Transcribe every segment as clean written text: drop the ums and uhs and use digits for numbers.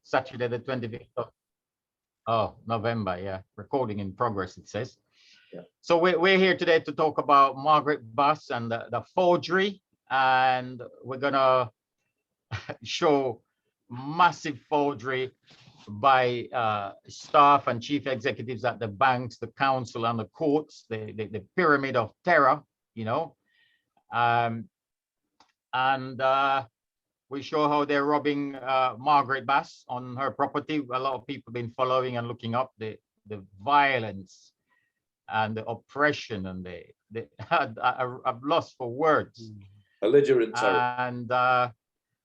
Saturday the 25th of November. Yeah, recording in progress, it says. Yeah. So we're here today to talk about Margaret Bass and the forgery, and we're gonna show massive forgery by staff and chief executives at the banks, the council, and the courts, the pyramid of terror, you know. And we show how they're robbing Margaret Bass on her property. A lot of people have been following and looking up the violence and the oppression and I've lost for words. Belligerent terror. And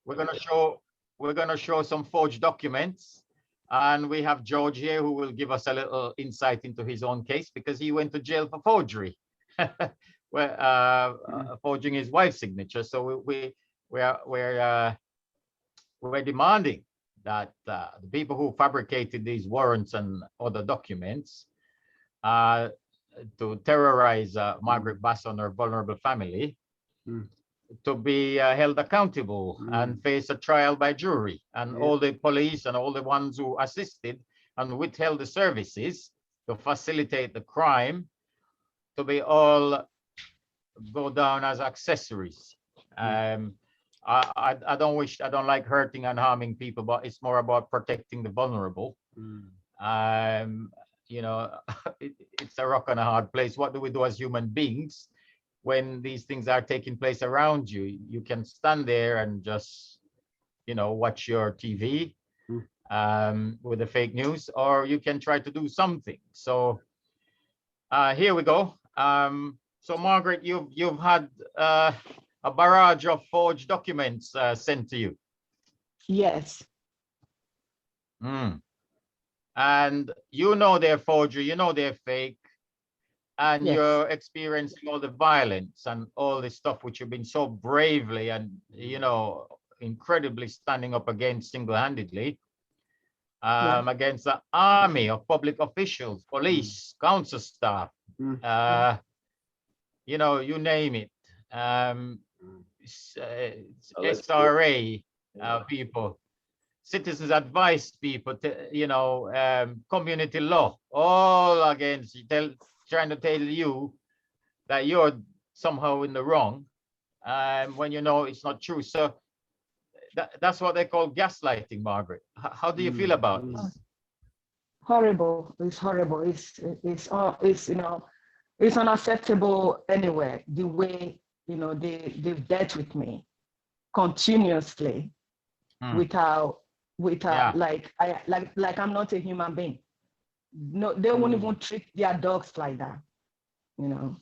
we're gonna show some forged documents, and we have George here who will give us a little insight into his own case because he went to jail for forgery, forging his wife's signature. So we're demanding that the people who fabricated these warrants and other documents to terrorize Margaret Bass and her vulnerable family to be held accountable and face a trial by jury, and all the police and all the ones who assisted and withheld the services to facilitate the crime to be all go down as accessories. I don't like hurting and harming people, but it's more about protecting the vulnerable. You know, it's a rock and a hard place. What do we do as human beings when these things are taking place around you? You can stand there and just, you know, watch your TV with the fake news, or you can try to do something. So here we go. So Margaret, you've had a barrage of forged documents sent to you. Yes. And you know they're forgery, you know they're fake, and you're experiencing all the violence and all the stuff which you've been so bravely and, you know, incredibly standing up against single-handedly, against the army of public officials, police, council staff, you know, you name it, SRA people, citizens advice people, you know, community law, all against you, trying to tell you that you're somehow in the wrong, when you know it's not true. So that's what they call gaslighting, Margaret. How do you feel about this? Horrible. It's horrible. It's you know, it's unacceptable anywhere. The way, you know, they've dealt with me continuously without like I'm not a human being. No, they won't even treat their dogs like that, you know.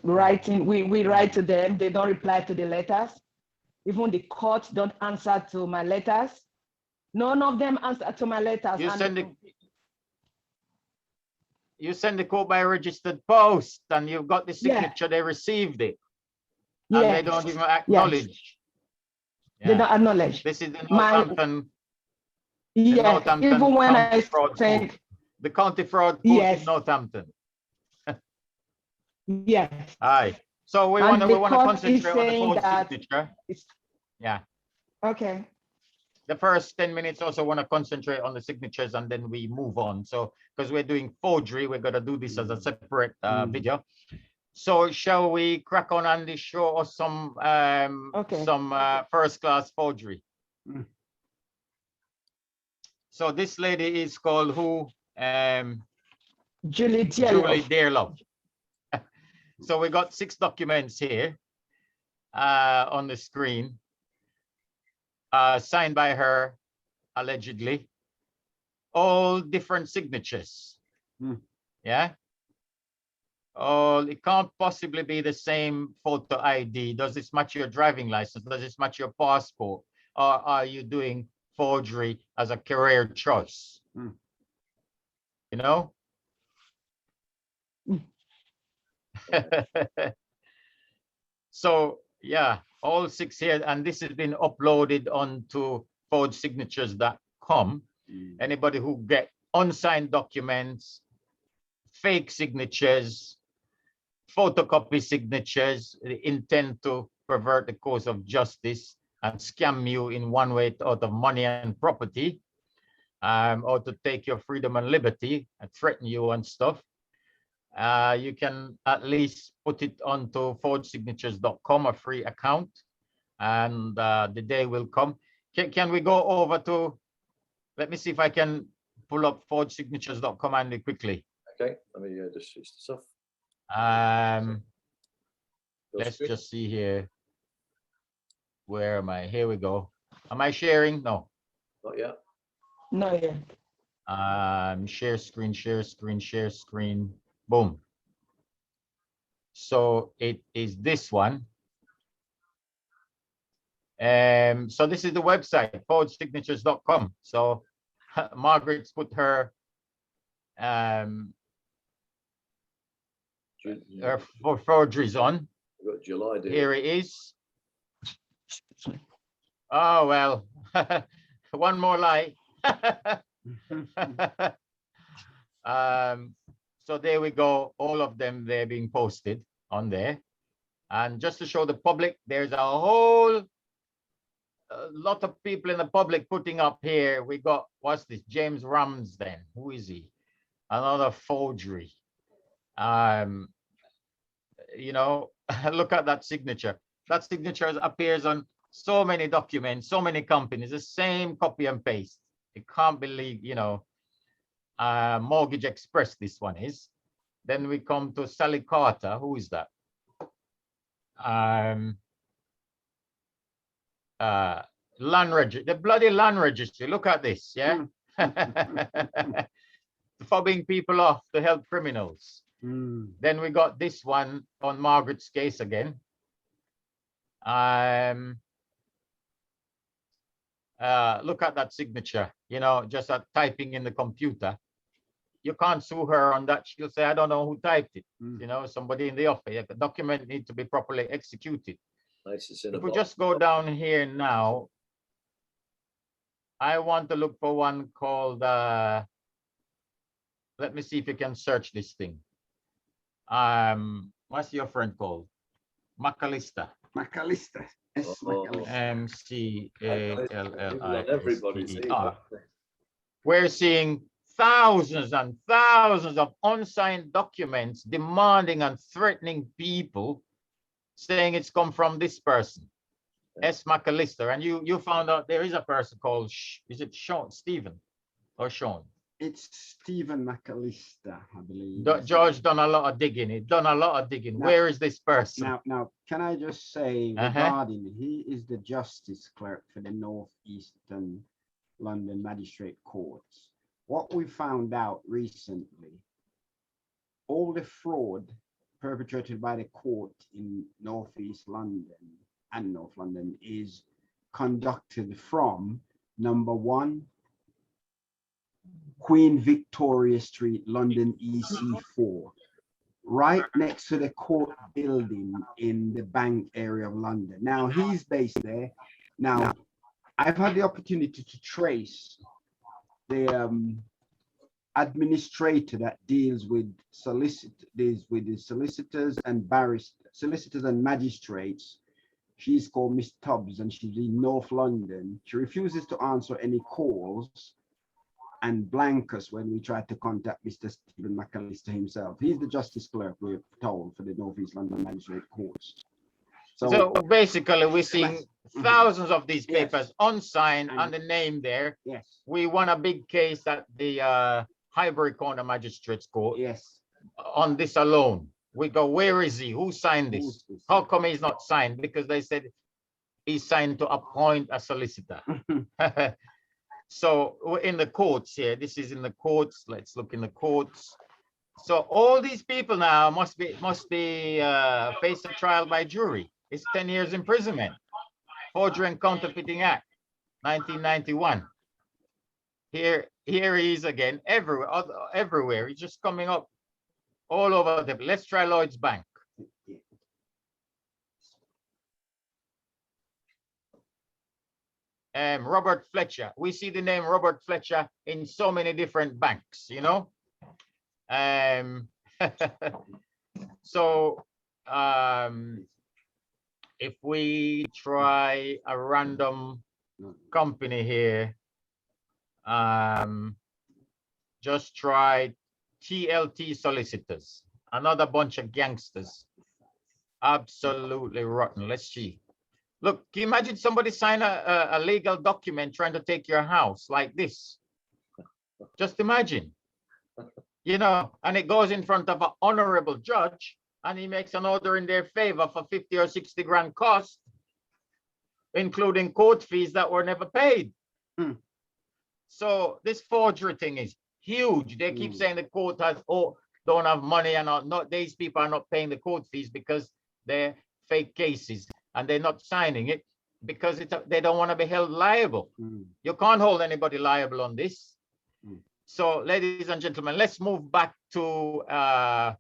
Writing, we write to them, they don't reply to the letters. Even the court don't answer to my letters. None of them answer to my letters. You send the code by registered post, and you've got the signature, they received it. And they don't even acknowledge. They don't acknowledge. This is the Northampton. Even when I send the county fraud court in Northampton. Aye. So we want to concentrate on the forged signature. Yeah. Okay. The first 10 minutes also want to concentrate on the signatures, and then we move on. So because we're doing forgery, we're going to do this as a separate video. So shall we crack on and show us some first-class forgery? So this lady is called who? Julie Dearlove. So we got 6 documents here on the screen, signed by her, allegedly, all different signatures. Yeah. Oh, it can't possibly be the same photo ID. Does this match your driving license? Does this match your passport? Or are you doing forgery as a career choice? You know? So yeah, all 6 here, and this has been uploaded onto forgedsignatures.com. Anybody who get unsigned documents, fake signatures, photocopy signatures, intend to pervert the course of justice, and scam you in one way out of money and property, or to take your freedom and liberty and threaten you and stuff, you can at least put it onto forgesignatures.com, a free account, and the day will come. Can we go over to, let me see if I can pull up forgesignatures.com Andy quickly. Okay, let me just switch this off. Let's just see here. Where am I? Here we go. Am I sharing? No. Not yet. No, yeah. Share screen, share screen, share screen. Boom. So it is this one. So this is the website, forgesignatures.com. So Margaret's put her forgeries on. We've got July. Here it is. Oh well, one more lie. So there we go. All of them, they're being posted on there. And just to show the public, there's a whole lot of people in the public putting up here. We got, what's this? James Ramsden. Who is he? Another forgery. You know, look at that signature. That signature appears on so many documents, so many companies, the same copy and paste. You can't believe, you know, Mortgage Express, this one is. Then we come to Sally Carter. Who is that? Land registry, the bloody land registry. Look at this, yeah. Fobbing people off to help criminals. Then we got this one on Margaret's case again. Look at that signature, you know, just typing in the computer. You can't sue her on that. She'll say, I don't know who typed it. You know, somebody in the office. The document needs to be properly executed. If we just go down here now, I want to look for one called, let me see if you can search this thing. What's your friend called? McAllister. McAllister. McAllister. We're seeing thousands and thousands of unsigned documents demanding and threatening people, saying it's come from this person, S. McAllister. And you found out there is a person called, is it Stephen or Sean? It's Stephen McAllister, I believe. George done a lot of digging. He done a lot of digging. Now, where is this person? Now, can I just say regarding, he is the Justice Clerk for the North Eastern London Magistrate Courts. What we found out recently, all the fraud perpetrated by the court in Northeast London and North London is conducted from number 1, Queen Victoria Street, London EC4, right next to the court building in the Bank area of London. Now, he's based there. Now, I've had the opportunity to trace the administrator that deals with the solicitors and solicitors and magistrates. She's called Miss Tubbs, and she's in North London. She refuses to answer any calls and blank us when we try to contact Mr. Stephen McAllister himself. He's the Justice Clerk, we're told, for the North East London Magistrate Courts. So basically, we're seeing thousands of these papers unsigned and the name there. Yes. We won a big case at the Highbury Corner Magistrates Court. Yes. On this alone. We go, where is he? Who signed this? How come he's not signed? Because they said he's signed to appoint a solicitor. So we're in the courts here. This is in the courts. Let's look in the courts. So all these people now must be face a trial by jury. It's 10 years imprisonment. Forgery and Counterfeiting Act, 1991. Here he is again, everywhere. He's just coming up all over the. Let's try Lloyd's Bank. Robert Fletcher. We see the name Robert Fletcher in so many different banks, you know. So if we try a random company here, just try TLT solicitors, another bunch of gangsters, absolutely rotten. Let's see. Look, can you imagine somebody sign a legal document trying to take your house like this? Just imagine, you know, and it goes in front of an honorable judge and he makes an order in their favor for 50 or 60 grand cost, including court fees that were never paid. So this forgery thing is huge. They keep saying the court has, don't have money and not these people are not paying the court fees because they're fake cases and they're not signing it because they don't want to be held liable. You can't hold anybody liable on this. So ladies and gentlemen, let's move back to our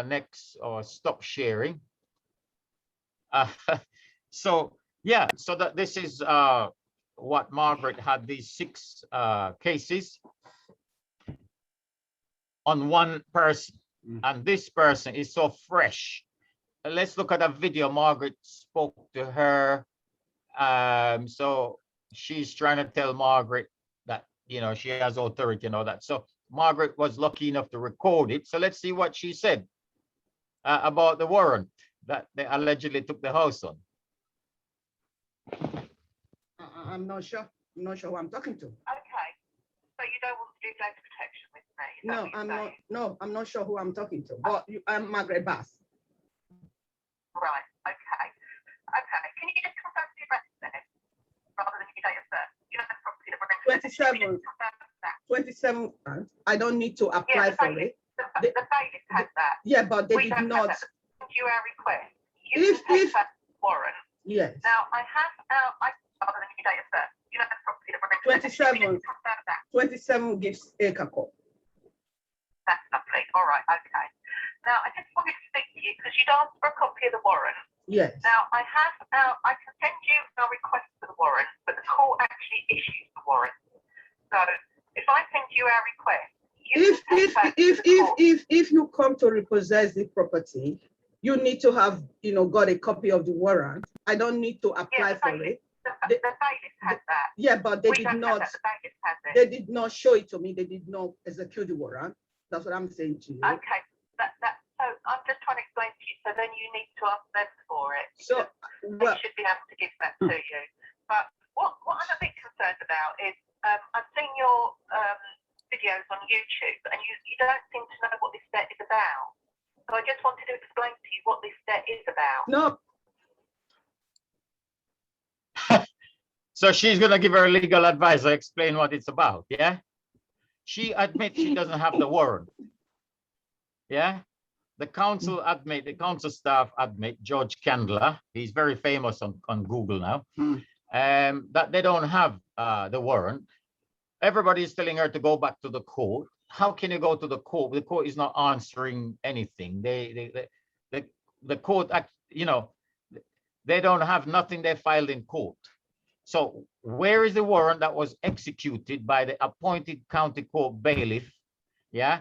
next or stop sharing. So yeah, so that this is what Margaret had, these 6 cases on one person, and this person is so fresh. Let's look at a video. Margaret spoke to her, so she's trying to tell Margaret that, you know, she has authority and all that. So Margaret was lucky enough to record it. So let's see what she said about the warrant that they allegedly took the house on. I'm not sure. I'm not sure who I'm talking to. Okay. So you don't want to do data protection with me? Is that No, what you're I'm not. saying? No, I'm not sure who I'm talking to. But I'm Margaret Bass. Right. Okay. Okay. Can you just confirm the address then, rather than your date of birth? You know the property that we're going to 27. 27. I don't need to apply for it. The bailiff has that. Yeah, but they We did don't not. have that. Send you our request. You If- can take if- that warrant. Yes. Now I have rather than your date of birth. You know the property that we're going to 27. confirm that. 27 gives Acre Court. That's lovely. All right. Okay. Now I just wanted to speak to you because you'd asked for a copy of the warrant. Yes. Now, I can send you a request for the warrant, but the court actually issues the warrant. So if I send you our request, you can take that to the court. If you come to repossess the property, you need to have, you know, got a copy of the warrant. I don't need to apply for it. The bailiff has that. Yeah, but they We did don't not. have that. The bailiff has it. They did not show it to me. They did not execute the warrant. That's what I'm saying to you. Okay. So I'm just trying to explain to you. So then you need to ask them for it. So, They well, should be able to give that to you. But what I'm a bit concerned about is I've seen your videos on YouTube and you don't seem to know what this debt is about. So I just wanted to explain to you what this debt is about. no, So she's going to give her legal advisor explain what it's about. Yeah. She admits she doesn't have the warrant. Yeah. The council admit, the council staff admit, George Candler, he's very famous on Google now, that they don't have the warrant. Everybody is telling her to go back to the court. How can you go to the court? The court is not answering anything. The court, you know, they don't have nothing they filed in court. So where is the warrant that was executed by the appointed county court bailiff? Yeah.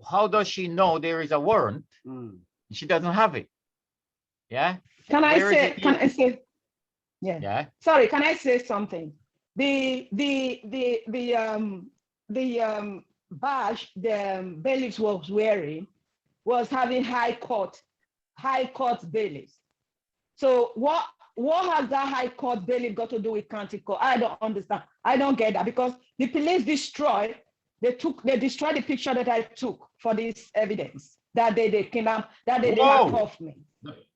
How does she know there is a warrant? She doesn't have it. Yeah. Can I Where is say? it Can I say? Yeah. Yeah. Sorry. Can I say something? The badge the bailiffs was wearing was having high court bailiffs. So what has that high court bailiff got to do with county court? I don't understand. I don't get that because the police destroyed. They destroyed the picture that I took for this evidence that they came out, that they knocked off me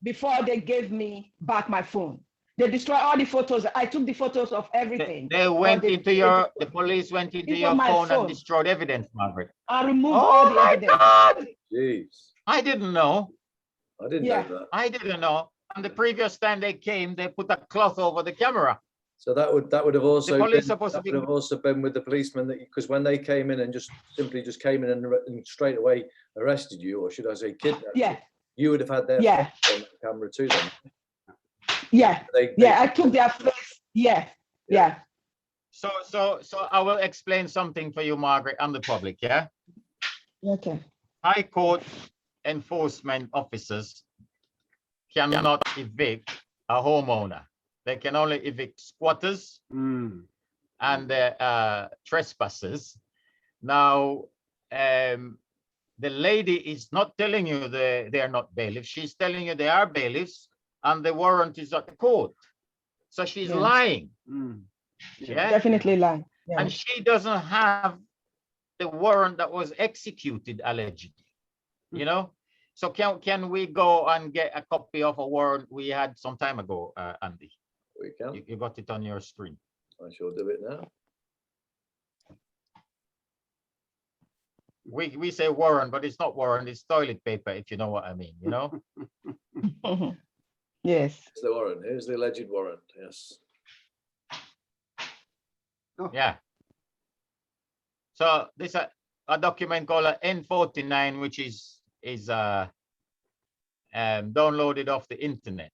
before they gave me back my phone. They destroyed all the photos. I took the photos of everything. They went into the police went into your phone and destroyed evidence, Margaret. I removed all the evidence. God! Jeez. I didn't know. I didn't know that. I didn't know. And the previous time they came, they put a cloth over the camera. So that would have also The police been, supposed to that be- would have also been with the policemen that because when they came in and just came in and straight away arrested you, or should I say kidnapped Yeah. you would have had their Yeah. face on the camera too then. Yeah. They- Yeah. I took their face. Yeah. Yeah. So I will explain something for you, Margaret, and the public. Yeah. Okay. High Court enforcement officers cannot evict a homeowner. They can only evict squatters and trespassers. Now, the lady is not telling you they are not bailiffs. She's telling you they are bailiffs and the warrant is at the court. So she's lying. Yeah, Definitely lying. Yeah. and she doesn't have the warrant that was executed allegedly. You know, so can we go and get a copy of a warrant we had some time ago, Andy? We can. You got it on your screen. I shall do it now. We say warrant, but it's not warrant, it's toilet paper, if you know what I mean, you know? Yes. Here's the warrant. Here's the alleged warrant. Yes. Yeah. So this a document called a N49, which is downloaded off the internet.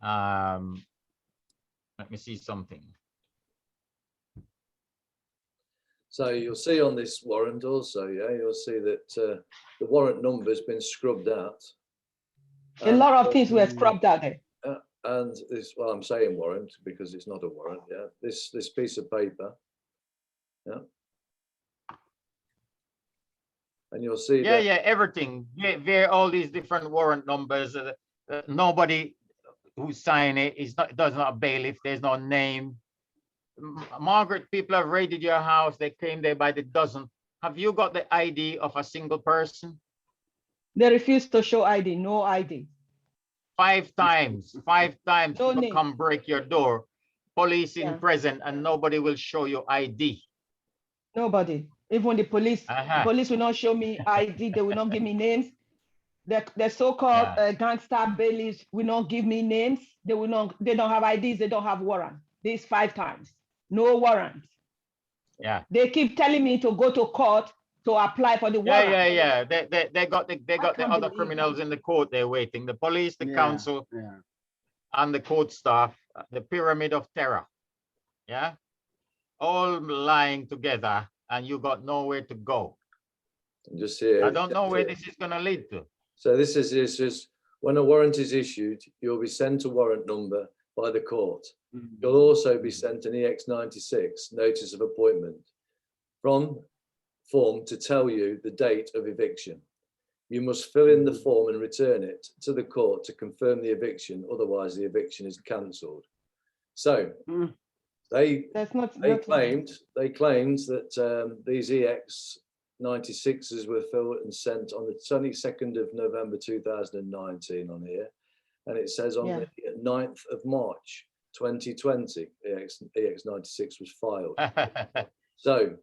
Let me see something. So you'll see on this warrant also, yeah, you'll see that the warrant number has been scrubbed out. A lot of things were scrubbed out there. And this, well, I'm saying warrant because it's not a warrant, yeah. This piece of paper, yeah. And you'll see that, Everything. All these different warrant numbers. Nobody who signed it is does not a bailiff. There's no name. Margaret, people have raided your house. They came there by the dozen. Have you got the ID of a single person? They refused to show ID, no ID. 5 times No people name. come break your door. Police in Yeah. present and nobody will show you ID. Nobody. Even the police, police will not show me ID. They will not give me names. The so-called gangster bailiffs will not give me names. They will not. They don't have IDs. They don't have warrant. This 5 times, no warrant. Yeah. They keep telling me to go to court to apply for the warrant. Yeah. They got the can't other believe criminals in the court. They're waiting. The police, the council, and the court staff. The pyramid of terror. Yeah, all lying together, and you got nowhere to go. just here. I don't know where this is going to lead to. So this is when a warrant is issued, you'll be sent a warrant number by the court. You'll also be sent an EX96 notice of appointment from form to tell you the date of eviction. You must fill in the form and return it to the court to confirm the eviction, otherwise the eviction is cancelled. So they claimed that these EX96s were filled and sent on the 22nd of November 2019 on here, and it says on the 9th of March 2020 EX96 was filed. So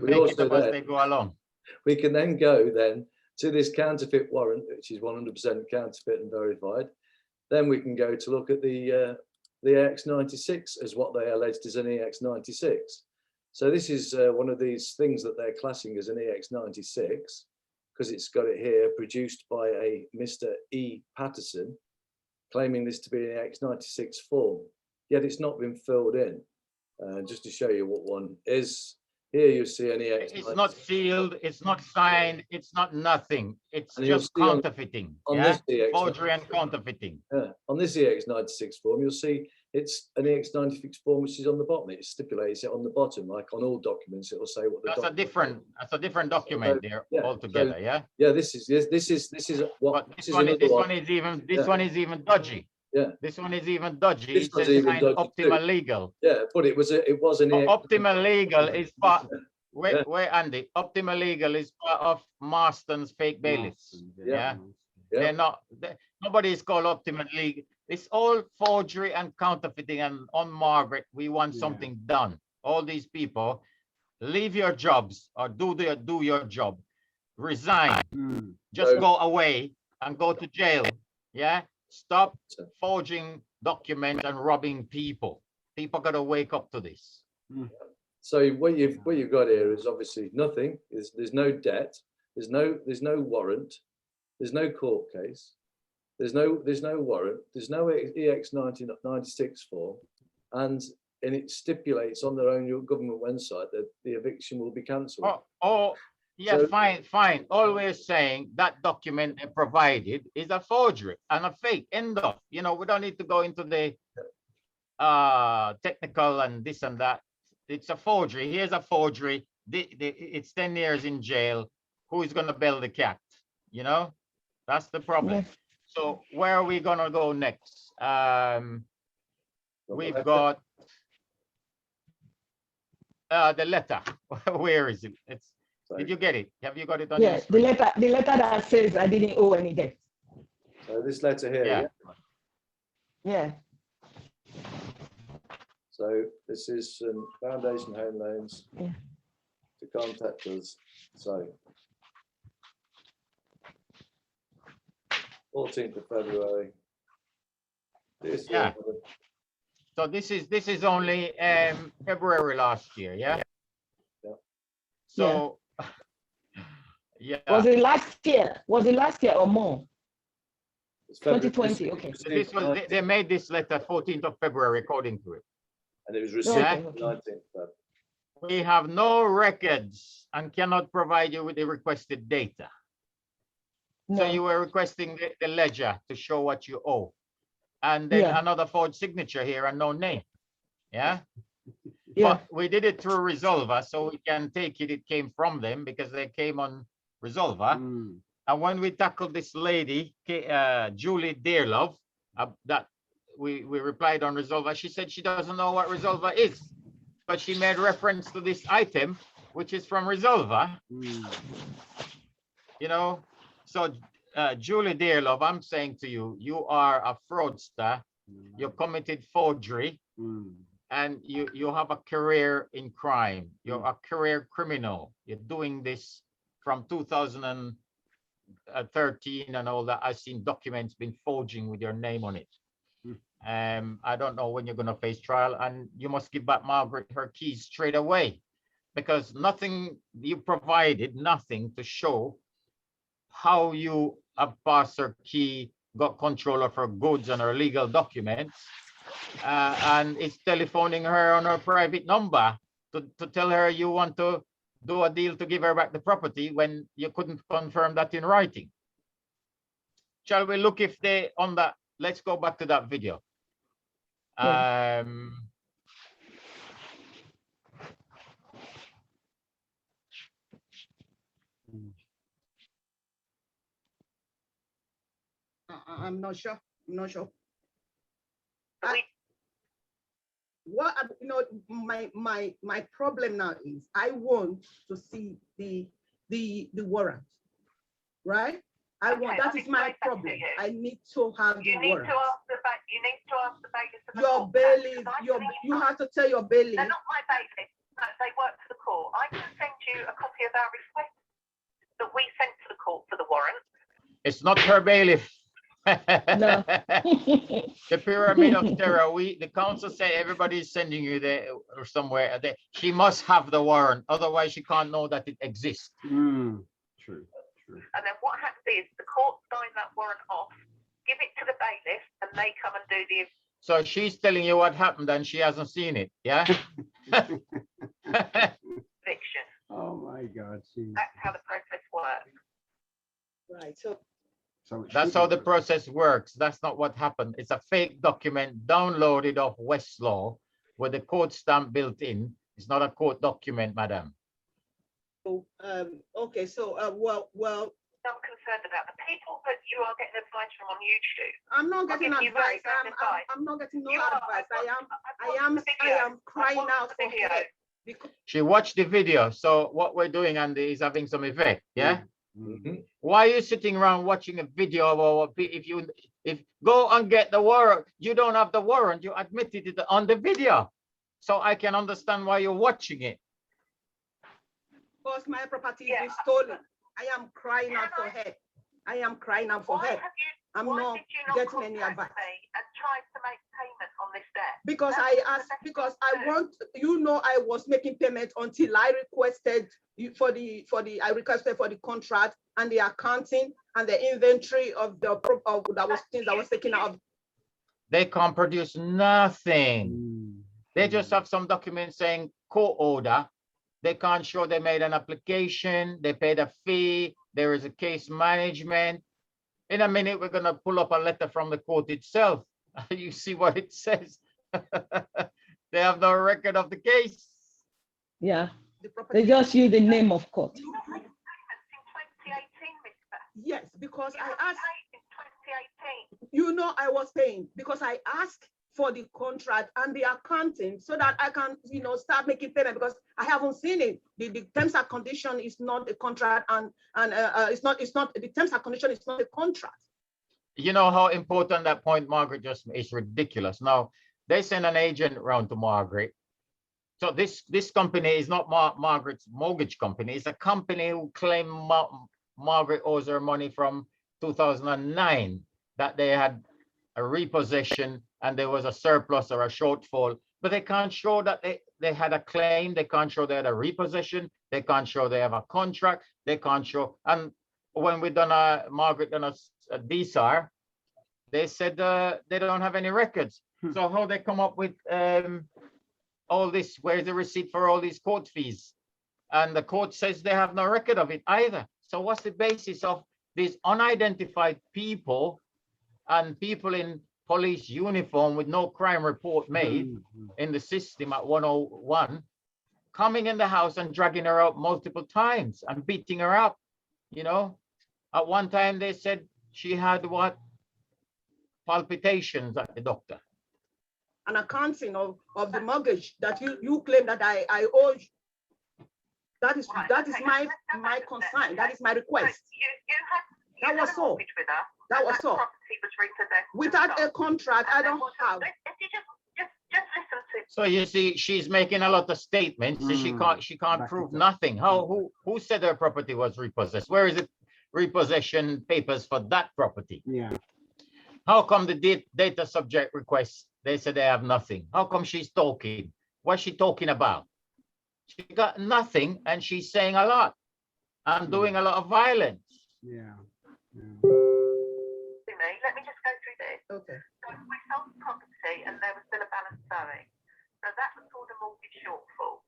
we also they go along. We can then go to this counterfeit warrant, which is 100% counterfeit and verified. Then we can go to look at the EX96 as what they alleged is an EX96. So this is one of these things that they're classing as an EX96 because it's got it here, produced by a Mr. E. Patterson, claiming this to be an EX96 form. Yet it's not been filled in. Just to show you what one is. Here you see an EX96. It's not sealed, it's not signed, it's not nothing. It's just counterfeiting. This EX96, forgery and counterfeiting. On this EX96 form, you'll see it's an EX96 form which is on the bottom. It stipulates it on the bottom, like on all documents. It will say what the that's a different document there altogether. This is what this one is even dodgy. Yeah, this one is even dodgy. It says signed Optima Legal. Yeah, but it was an Optima Legal is part. Where Andy? Optima Legal is part of Marston's fake bailiffs. They're not. Nobody is called Optima Legal. It's all forgery and counterfeiting. And on Margaret, we want something done. All these people, leave your jobs or do your job. Resign. Just go away and go to jail. Yeah. Stop forging documents and robbing people. People got to wake up to this. So what you've got here is obviously nothing. There's no debt. There's no warrant. There's no court case. There's no warrant. There's no EX96 form, and it stipulates on their own government website that the eviction will be cancelled. Or Yeah, So- fine. All we're saying, that document they provided is a forgery and a fake. End of. You know, we don't need to go into the technical and this and that. It's a forgery. Here's a forgery. It's 10 years in jail. Who is going to bail the cat? You know, that's the problem. Yes. So where are we going to go next? We've got the letter. Where is it? Did you get it? Have you got it on your Yeah, screen? the letter that says I didn't owe any debt. So this letter here, Yeah. Yeah. So this is Foundation Home Loans Yeah. to contact us. So 14th of February. This Yeah. So this is only February last year, yeah? Yeah. So yeah. Was it last year? Was it last year or more? It's February. 2020, okay. So this was they made this letter 14th of February according to it. And it was received Okay, on okay. 19th Feb. We have no records and cannot provide you with the requested data. So No. you were requesting the ledger to show what you owe. And then Yeah. another forged signature here and no name. Yeah. Yeah. But we did it through Resolver, so we can take it. It came from them because they came on Resolver. Mm. And when we tackled this lady, Julie Dearlove, that we replied on Resolver, she said she doesn't know what Resolver is, but she made reference to this item, which is from Resolver. Mm. You know, so Julie Dearlove, I'm saying to you, you are a fraudster. You committed forgery. Mm. And you have a career in crime. You're a career criminal. You're doing this from 2013 and all that. I've seen documents been forging with your name on it. I don't know when you're going to face trial, and you must give back Margaret her keys straight away, because nothing you provided, nothing to show how you have passed her key, got control of her goods and her legal documents. And it's telephoning her on her private number to tell her you want to do a deal to give her back the property when you couldn't confirm that in writing. Shall we look if they on that? Let's go back to that video. Yeah. I'm not sure. I'm not sure. So we- What my problem now is I want to see the warrant, right? I want Okay, that I'll is my explain that to problem. you. I need to have the You need warrant. to ask the bailiff of the Your court. bailiff, Because I you can- have to tell your bailiff. They're not my bailiff. No, they work for the court. I can send you a copy of our request that we sent to the court for the warrant. It's not her bailiff. No. The pyramid of terror. The council say everybody is sending you there or somewhere. She must have the warrant, otherwise she can't know that it exists. Mm. True. True. And then what happens is the court sign that warrant off, give it to the bailiff, and they come and do the So she's telling you what happened and she hasn't seen it, yeah? eviction. Oh my God. Geez. That's how the process works. Right. So So it That's should how be the process works. That's not what happened. It's a fake document downloaded off Westlaw with the code stamp built in. It's not a court document, madam. okay. So well, I'm concerned about the people that you are getting advice from on YouTube. I'm not I'll getting give you very advice. bad advice. I'm not getting no You are. advice. I've I watched am the video. crying I've out watched for the video. help. Because She watched the video. So what we're doing, Andy, is having some effect, yeah? Mhm. Why are you sitting around watching a video about if go and get the warrant? You don't have the warrant. You admitted it on the video. So I can understand why you're watching it. because my property is Yeah. being stolen. I am crying out for help. I am crying out for Why help. have you? I'm why not did you not getting any contact advice. me and try to make payment on this debt? Because That's I the asked, best because thing to I do. want, I was making payments until I requested I requested for the contract and the accounting and the inventory of that was things I was taking out of. They can't produce nothing. Mm. They just have some document saying court order They can't show they made an application, they paid a fee, there is a case management. In a minute, we're gonna pull up a letter from the court itself. You see what it says? They have no record of the case. Yeah, The property. they just use the name of court. Since 2018, Mr. Yes, because You I haven't asked, paid since 2018. you know, I was paying because I asked for the contract and the accounting so that I can, you know, start making payment because I haven't seen it. The terms and condition is not a contract and it's not the terms and condition is not a contract. You know how important that point Margaret just made is ridiculous. Now, they send an agent around to Margaret. So this company is not Margaret's mortgage company. It's a company who claim Margaret owes her money from 2009, that they had a repossession and there was a surplus or a shortfall, but they can't show that they had a claim. They can't show they had a repossession. They can't show they have a contract. They can't show. And when we done Margaret done a DSAR, they said they don't have any records. So how they come up with all this? Where's the receipt for all these court fees? And the court says they have no record of it either. So what's the basis of these unidentified people and people in police uniform with no crime report made in the system at 101 coming in the house and dragging her out multiple times and beating her up? You know, at one time they said she had what? Palpitations at the doctor. An accounting of the mortgage that you claim that I owe you. That is Right, that is okay, my concern. That is my request. You That was had a all. mortgage with us, That and was all. property was repossessed and Without a sold. contract, I And there don't wasn't- have. If you just listen to. So you see, she's making a lot of statements. So she can't Back prove it up. nothing. Who said her property was repossessed? Where is the repossession papers for that property? Yeah. How come the data subject request, they said they have nothing? How come she's talking? What's she talking about? She got nothing and she's saying a lot and doing a lot of violence. Yeah. Let me just go through this. Okay. So we sold the property and there was still a balance owing. So that was called a mortgage shortfall.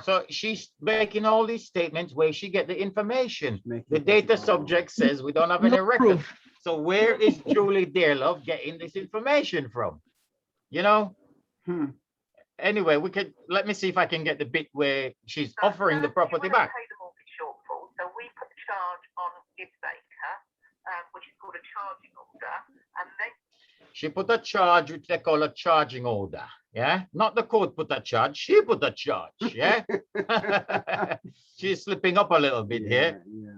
So she's making all these statements where she get the information. Making The it data possible. subject says we don't have any No record. proof. So where is Julie Dearlove getting this information from? You know? Anyway, let me see if I can get the bit where she's So offering the first, property you wanna back. pay the mortgage shortfall. So we put the charge on EVICTION, which is called a charging order, and then She put a charge, which they call a charging order. Yeah, not the court put a charge, she put a charge. Yeah, she's slipping up a little bit here. Yeah.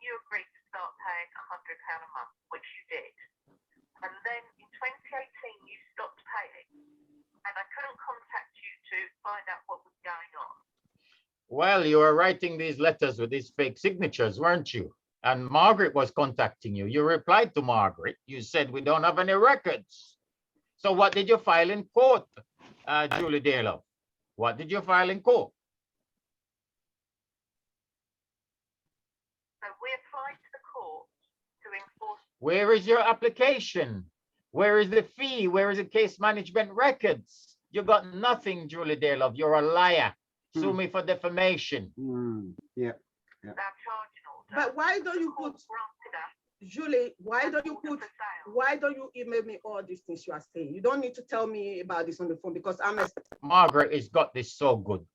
you agreed to start paying £100 a month, which you did. And then in 2018, you stopped paying, and I couldn't contact you to find out what was going on. Well, you were writing these letters with these fake signatures, weren't you? And Margaret was contacting you. You replied to Margaret. You said, we don't have any records. So what did you file in court, Julie Dearlove? What did you file in court? So we applied to the court to enforce. Where is your application? Where is the fee? Where is the case management records? You got nothing, Julie Dearlove. You're a liar. Sue me for defamation. Yeah. Our charging order. But why don't you The court put, granted us Julie, why don't you order put, for sale. why don't you email me all these things you are saying? You don't need to tell me about this on the phone because I'm Margaret has got this so good.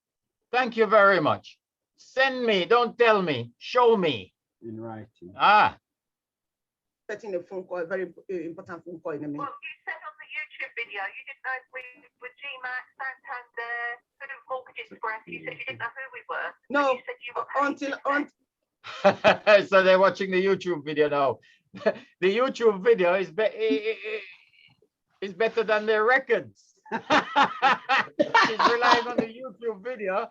Thank you very much. Send me, don't tell me, show me. In writing. Ah, expecting a phone call, a very important phone call in a minute. Well, you said on the YouTube video, you didn't know if we were GMAX, Santander, Hoodoo Mortgage Express. You said you didn't know who we were. No, You said you were paying until so they're watching the YouTube video now. The YouTube video is better than their records. She's relying on the YouTube video.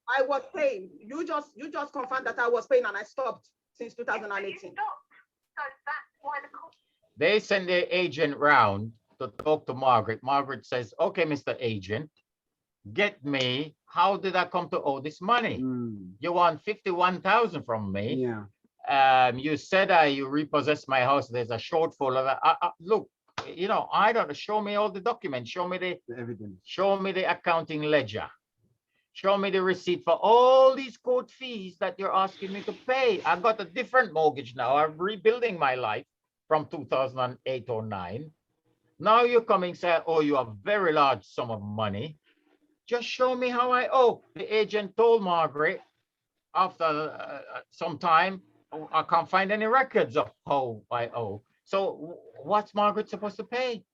I was paying. You just confirmed that I was paying and I stopped since You 2018. stopped. So that's why the court. They send their agent round to talk to Margaret. Margaret says, okay, Mr. Agent, get me, how did I come to owe this money? You want 51,000 from me. Yeah. You said you repossessed my house. There's a shortfall of look, you know, I don't know, show me all the documents, show me the evidence. show me the accounting ledger. Show me the receipt for all these court fees that you're asking me to pay. I've got a different mortgage now. I'm rebuilding my life from 2008 or 9. Now you're coming say, oh, you have a very large sum of money. Just show me how I owe. The agent told Margaret after some time, oh, I can't find any records of how I owe. So what's Margaret supposed to pay?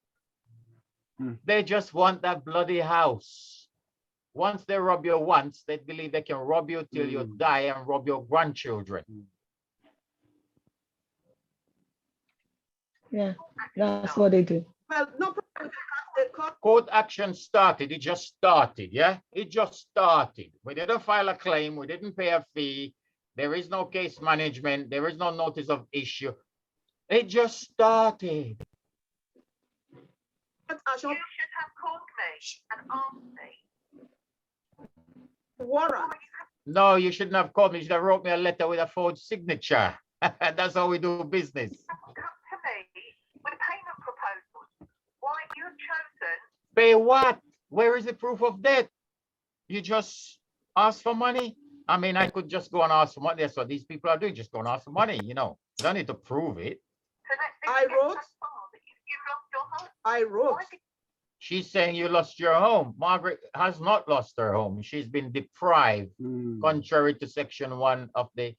They just want that bloody house. Once they rob you once, they believe they can rob you till you die and rob your grandchildren. Yeah, that's what they do. Well, no problem. Court action started. It just started. Yeah, it just started. We didn't file a claim. We didn't pay a fee. There is no case management. There is no notice of issue. It just started. You should have called me and asked me. Warrant. No, you shouldn't have called me. You should have wrote me a letter with a forged signature. That's how we do business. Come to me with payment proposals. Why you've chosen? Pay what? Where is the proof of debt? You just ask for money? I mean, I could just go and ask for money. That's what these people are doing. Just go and ask for money, you know. You don't need to prove it. I wrote. I wrote. She's saying you lost your home. Margaret has not lost her home. She's been deprived, contrary to Section 1 of the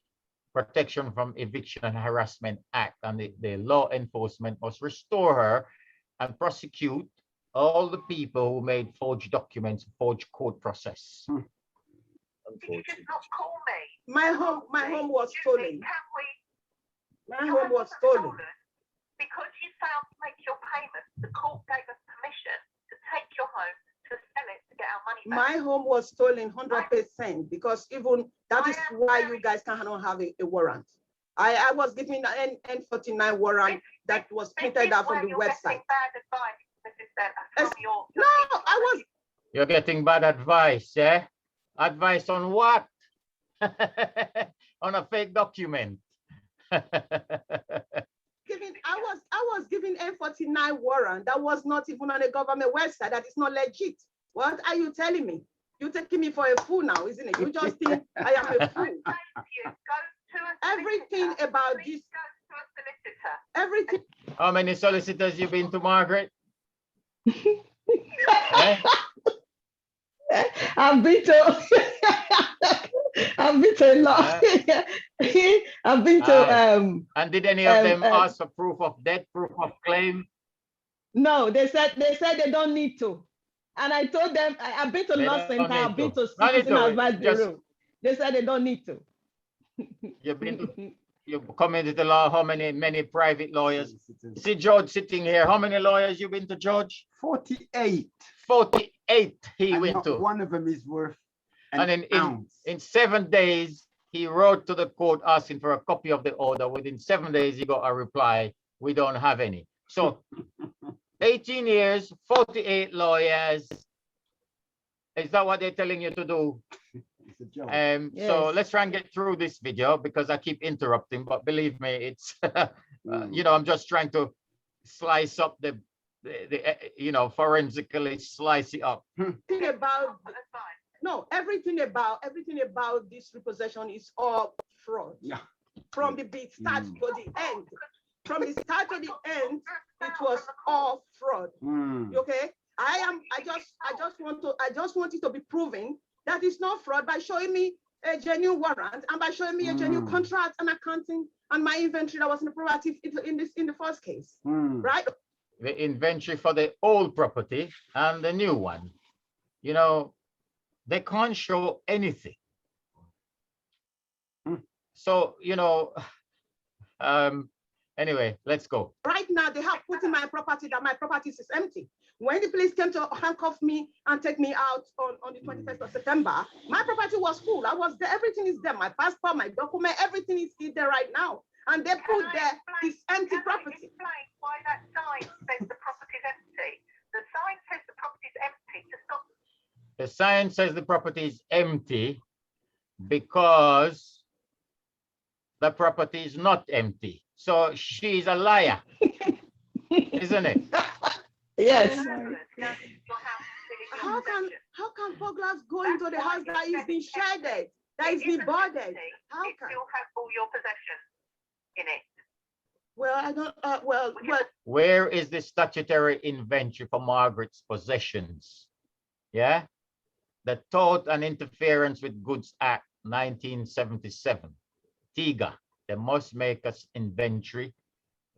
Protection from Eviction and Harassment Act. And the law enforcement must restore her and prosecute all the people who made forged documents, forged court process. You should not call me. My home was stolen. My home was stolen. Because you failed to make your payments, the court gave us permission to take your home, to sell it, to get our money back. My home was stolen 100% because even that is why you guys cannot have a warrant. I was given an N49 warrant that was printed out from the website. Bad advice, Mrs. Bella, from your No, I was. You're getting bad advice, yeah? Advice on what? On a fake document. I was given N49 warrant that was not even on a government website. That is not legit. What are you telling me? You're taking me for a fool now, isn't it? You just think I am a fool. Everything about this. Everything. How many solicitors you been to, Margaret? Eh? I've been to I've been to a lot. I've been to and did any of them ask for proof of debt, proof of claim? No, they said they don't need to. And I told them I've been to Law Center, I've been to Citizen Advice Bureau. They said they don't need to. You've been to, you've come into the law, how many private lawyers? See George sitting here. How many lawyers you been to, George? 48. 48 he And went not to. one of them is worth And in 7 days, he wrote to the court asking for a copy of the order. Within 7 days, he got a reply, we don't have any. So 18 years, 48 lawyers. Is that what they're telling you to do? It's a joke. Yes. So let's try and get through this video because I keep interrupting, but believe me, it's, you know, I'm just trying to slice up the you know, forensically slice it up. Everything about this repossession is all fraud. Yeah. From the start to the end. From the start to the end, it was all fraud. Okay. I just want it to be proven that it's not fraud by showing me a genuine warrant and by showing me a genuine contract and accounting and my inventory that was in the property in the first case. Right? The inventory for the old property and the new one. You know, they can't show anything. So, you know, anyway, let's go. Right now, they have put in my property that my property is empty. When the police came to handcuff me and take me out on the 21st of September, my property was full. I was there. Everything is there. My passport, my document, everything is there right now. And they put there this empty property. Explain why that sign says the property is empty. The sign says the property is empty to stop. The sign says the property is empty because the property is not empty. So she's a liar, isn't it? Yes. How can burglars go into the house that is being shredded, that is being boarded? How It can? still has all your possessions in it. Well, I don't. Well, Where is the statutory inventory for Margaret's possessions? Yeah, the Tort and Interference with Goods Act 1977. TIGA, they must make us inventory,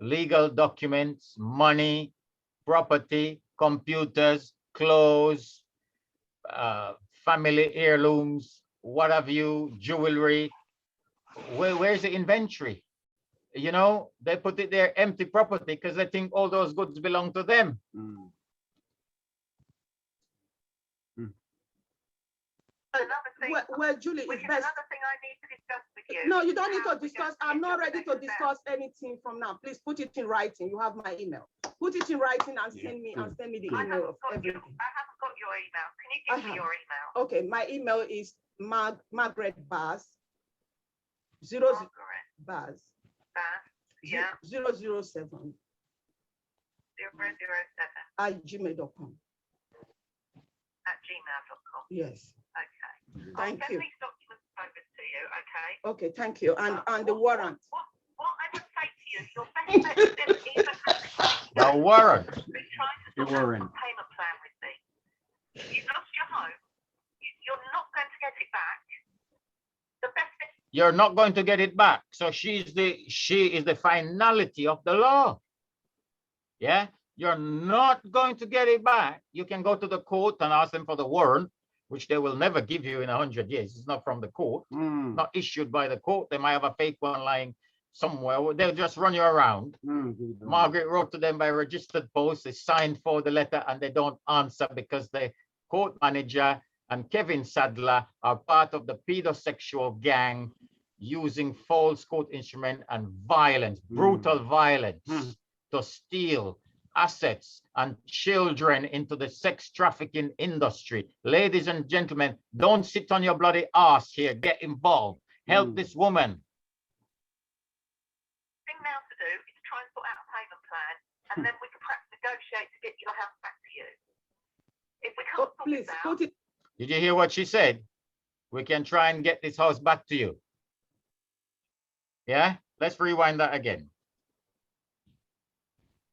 legal documents, money, property, computers, clothes, family heirlooms, what have you, jewelry. Where's the inventory? You know, they put it there empty property because they think all those goods belong to them. Another thing, well, Julie, which it's is best. another thing I need to discuss with you. No, you don't need to How we discuss. get I'm not your ready to possessions discuss out. anything from now. Please put it in writing. You have my email. Put it in writing and send me the I email haven't of got everything. I haven't got your email. Can you I give me have. your email? Okay, my email is Margaret Bass. Margaret Bass. Bass, yeah, 007 007 @gmail.com. @gmail.com. Yes. Okay. Thank I'll you. send these documents over to you, okay? Okay, thank you. And the warrant. What I would say to you, your best bet is even at this stage, The warrant. been trying to The sort out warrant. a payment plan with me. You've lost your home. You're not going to get it back. The best thing. You're not going to get it back. So she is the finality of the law. Yeah, you're not going to get it back. You can go to the court and ask them for the warrant, which they will never give you in 100 years. It's not from the court, not issued by the court. They might have a fake one lying somewhere. They'll just run you around. Margaret wrote to them by registered post. They signed for the letter and they don't answer because the court manager and Kevin Sadler are part of the pedosexual gang using false court instrument and violence, brutal violence to steal assets and children into the sex trafficking industry. Ladies and gentlemen, don't sit on your bloody ass here. Get involved. Help this woman. Thing now to do is try and sort out a payment plan, and then we can perhaps negotiate to get your house back to you. If we can't sort Please this out, put it. Did you hear what she said? We can try and get this house back to you. Yeah, let's rewind that again.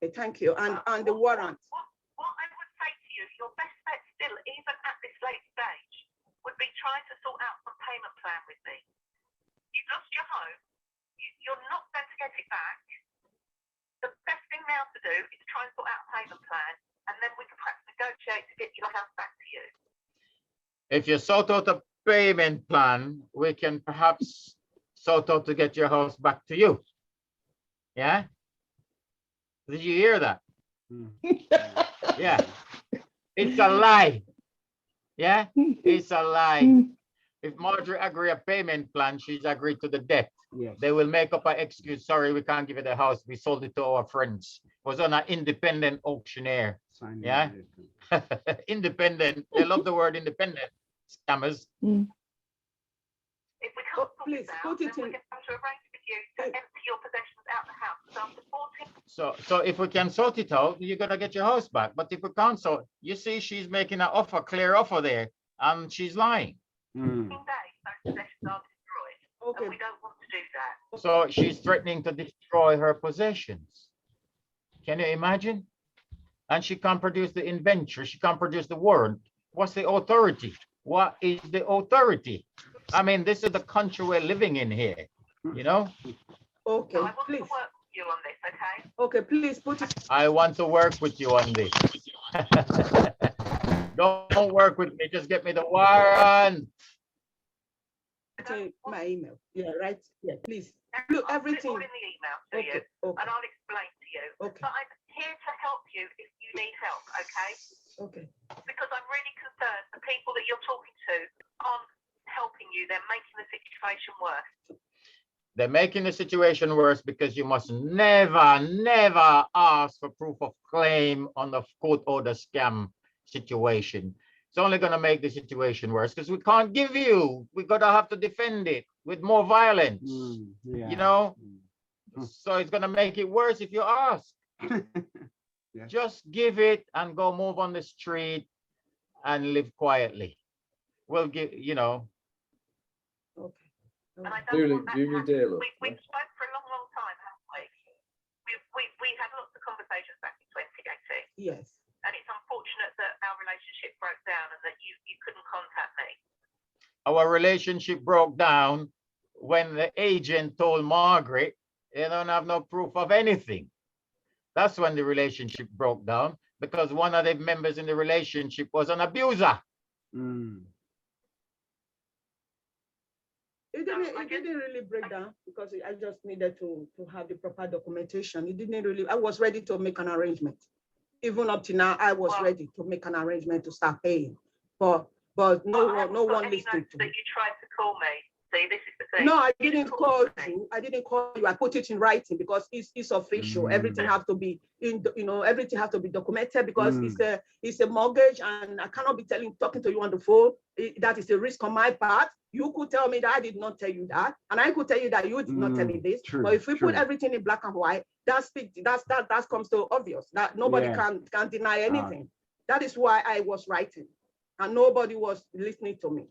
Okay, thank you. And the warrant. What I would say to you, your best bet still, even at this late stage, would be trying to sort out some payment plan with me. You've lost your home. You're not going to get it back. The best thing now to do is try and sort out a payment plan, and then we can perhaps negotiate to get your house back to you. If you sort out a payment plan, we can perhaps sort out to get your house back to you. Yeah? Did you hear that? Yeah. It's a lie. Yeah? It's a lie. If Marjorie agree a payment plan, she's agreed to the debt. Yes. They will make up an excuse. Sorry, we can't give you the house. We sold it to our friends. It was on an independent auctioneer. Sign Yeah. Independent. They love the word independent. Scammers. If we can't sort Please this out, put then it we in. can come to arrange with you to empty your possessions out the house. So I'm supporting. So if we can sort it out, you're gonna get your house back. But if we can't sort, you see, she's making an offer, clear offer there, and she's lying. Days, those possessions are destroyed, Okay. and we don't want to do that. So she's threatening to destroy her possessions. Can you imagine? And she can't produce the inventory. She can't produce the warrant. What's the authority? What is the authority? I mean, this is the country we're living in here, you know? Okay, So I want please. to work with you on this, okay? Okay, please put it. I want to work with you on this. Don't work with me. Just get me the warrant. in my email. Yeah, right. Yeah, please. I'll Look, put it everything. all in the email to you, Okay, okay, and I'll explain to you. okay, But I'm here to help you if you need help, okay? okay. Because I'm really concerned the people that you're talking to aren't helping you. They're making the situation worse. They're making the situation worse because you must never, never ask for proof of claim on the court order scam situation. It's only going to make the situation worse because we can't give you. We're going to have to defend it with more violence, you know? So it's going to make it worse if you ask. Yes. Just give it and go move on the street and live quietly. We'll give, you know. Okay. And I don't Julie, want that to Julie happen. Dearlock, We've spoken for a long, long time, haven't we? We had lots of conversations back in 2018. Yes. And it's unfortunate that our relationship broke down and that you couldn't contact me. Our relationship broke down when the agent told Margaret they don't have no proof of anything. That's when the relationship broke down, because one of the members in the relationship was an abuser. Mm. It didn't really break down because I just needed to have the proper documentation. It didn't really, I was ready to make an arrangement. Even up to now, I was ready to make an arrangement to start paying. But no one listened to me. That you tried to call me. See, this is the thing. No, I didn't call you. I didn't call you. I put it in writing because it's official. Everything have to be everything have to be documented because it's a mortgage, and I cannot be talking to you on the phone. That is a risk on my part. You could tell me that I did not tell you that, and I could tell you that you did not tell me this. True, but if we true. put everything in black and white, that comes to obvious that nobody can deny anything. That is why I was writing, and nobody was listening to me.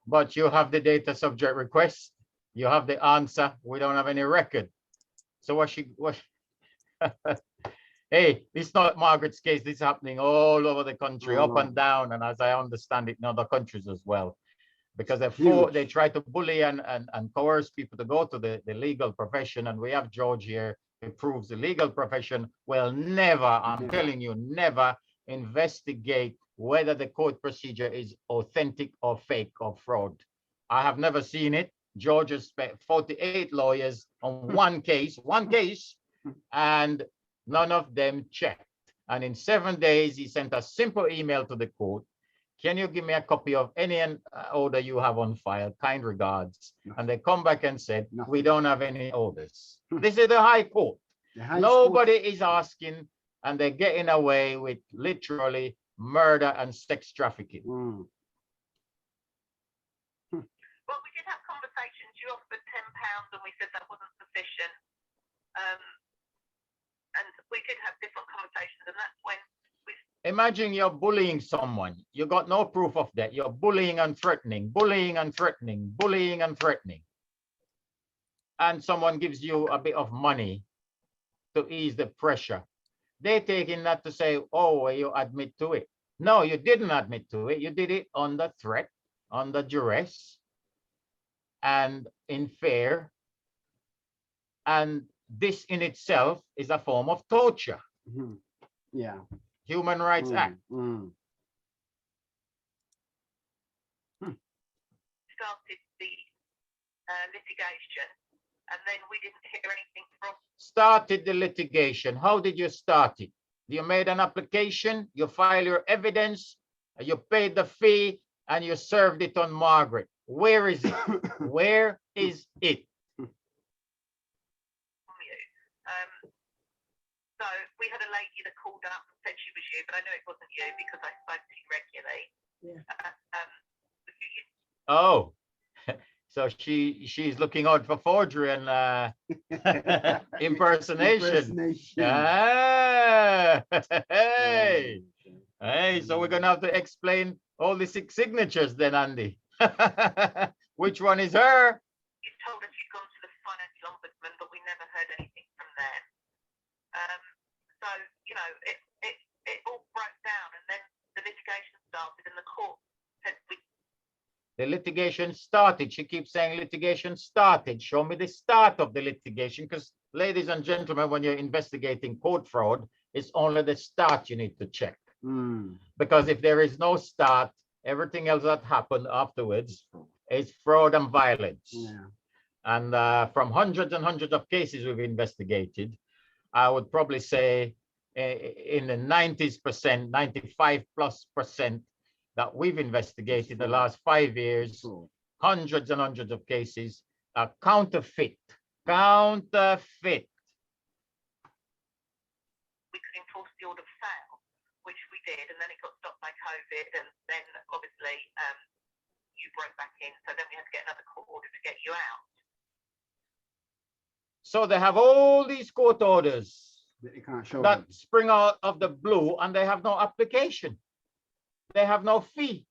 But you have the data subject request. You have the answer. We don't have any record. So what? Hey, this is not Margaret's case. This is happening all over the country, up and down, and as I understand it, in other countries as well. Because they try to bully and coerce people to go to the legal profession. And we have George here who proves the legal profession will never, I'm telling you, never investigate whether the court procedure is authentic or fake or fraud. I have never seen it. George has spent 48 lawyers on one case, and none of them checked. And in 7 days, he sent a simple email to the court. Can you give me a copy of any order you have on file? Kind regards. And they come back and said, we don't have any orders. This is the High Court. Nobody is asking, and they're getting away with literally murder and sex trafficking. Well, we did have conversations. You offered £10 and we said that wasn't sufficient. And we did have different conversations, and that's when imagine you're bullying someone. You got no proof of that. You're bullying and threatening, bullying and threatening, bullying and threatening. And someone gives you a bit of money to ease the pressure. They're taking that to say, oh, well, you admit to it. No, you didn't admit to it. You did it under threat, under duress, and in fear. And this in itself is a form of torture. Yeah. Human Rights Act. started the litigation, and then we didn't hear anything from. Started the litigation. How did you start it? You made an application, you file your evidence, you paid the fee, and you served it on Margaret. Where is it? Where is it? So we had a lady that called up and said she was you, but I know it wasn't you because I spoke to you regularly. Yeah. Oh, so she's looking out for forgery and impersonation. Ah, hey, hey. So we're gonna have to explain all the 6 signatures then, Andy. Which one is her? You told us you'd gone to the financial ombudsman, but we never heard anything from them. So you know, it all broke down, and then the litigation started, and the court said the litigation started. She keeps saying litigation started. Show me the start of the litigation, because ladies and gentlemen, when you're investigating court fraud, it's only the start you need to check. Because if there is no start, everything else that happened afterwards is fraud and violence. And from hundreds and hundreds of cases we've investigated, I would probably say in the 90s%, 95+% that we've investigated the last 5 years, hundreds and hundreds of cases are counterfeit. Counterfeit. we could enforce the order of sale, which we did, and then it got stopped by COVID, and then obviously you broke back in, so then we had to get another court order to get you out. So they have all these court orders That you can't show that them. spring out of the blue and they have no application. They have no fee.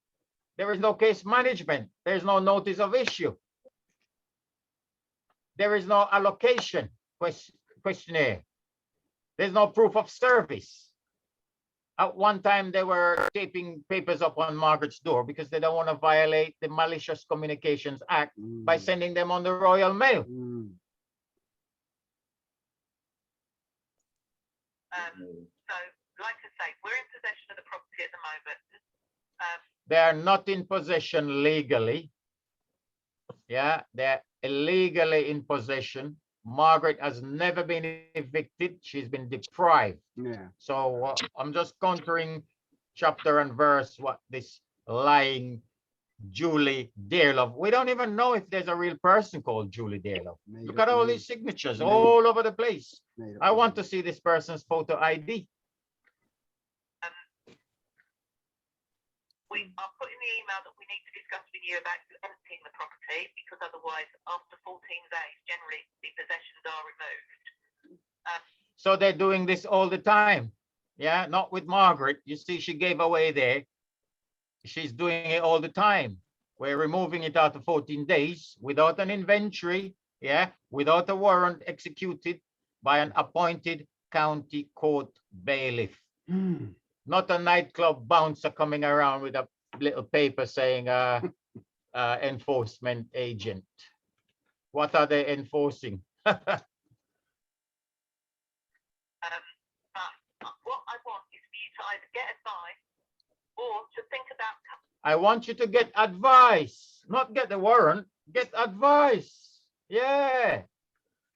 There is no case management. There is no notice of issue. There is no allocation questionnaire. There's no proof of service. At one time, they were taping papers up on Margaret's door because they don't want to violate the Malicious Communications Act by sending them on the Royal Mail. So, like I say, we're in possession of the property at the moment. They are not in possession legally. Yeah, they're illegally in possession. Margaret has never been evicted. She's been deprived. Yeah. So I'm just countering chapter and verse what this lying Julie Dearlove. We don't even know if there's a real person called Julie Dearlove. Look at all these signatures all over the place. I want to see this person's photo ID. I'll put in the email that we need to discuss with you about emptying the property, because otherwise, after 14 days, generally the possessions are removed. So they're doing this all the time. Yeah, not with Margaret. You see, she gave away there. She's doing it all the time. We're removing it after 14 days without an inventory, yeah, without a warrant executed by an appointed county court bailiff. Not a nightclub bouncer coming around with a little paper saying enforcement agent. What are they enforcing? But what I want is for you to either get advice or to think about. I want you to get advice, not get the warrant, get advice. Yeah,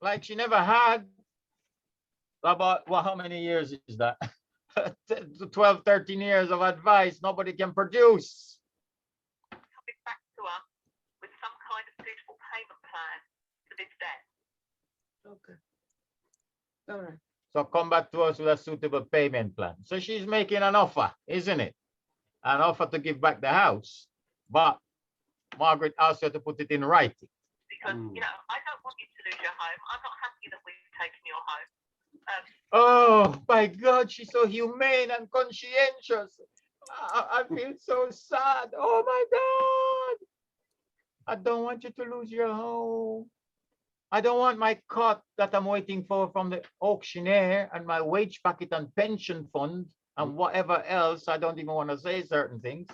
like she never had. About, well, how many years is that? 12, 13 years of advice nobody can produce. Coming back to us with some kind of suitable payment plan for this debt. Okay. All right. So come back to us with a suitable payment plan. So she's making an offer, isn't it? An offer to give back the house. But Margaret asked her to put it in writing. Because, you know, I don't want you to lose your home. I'm not happy that we've taken your home. Oh, my God, she's so humane and conscientious. I feel so sad. Oh, my God. I don't want you to lose your home. I don't want my cut that I'm waiting for from the auctioneer and my wage packet and pension fund and whatever else. I don't even want to say certain things,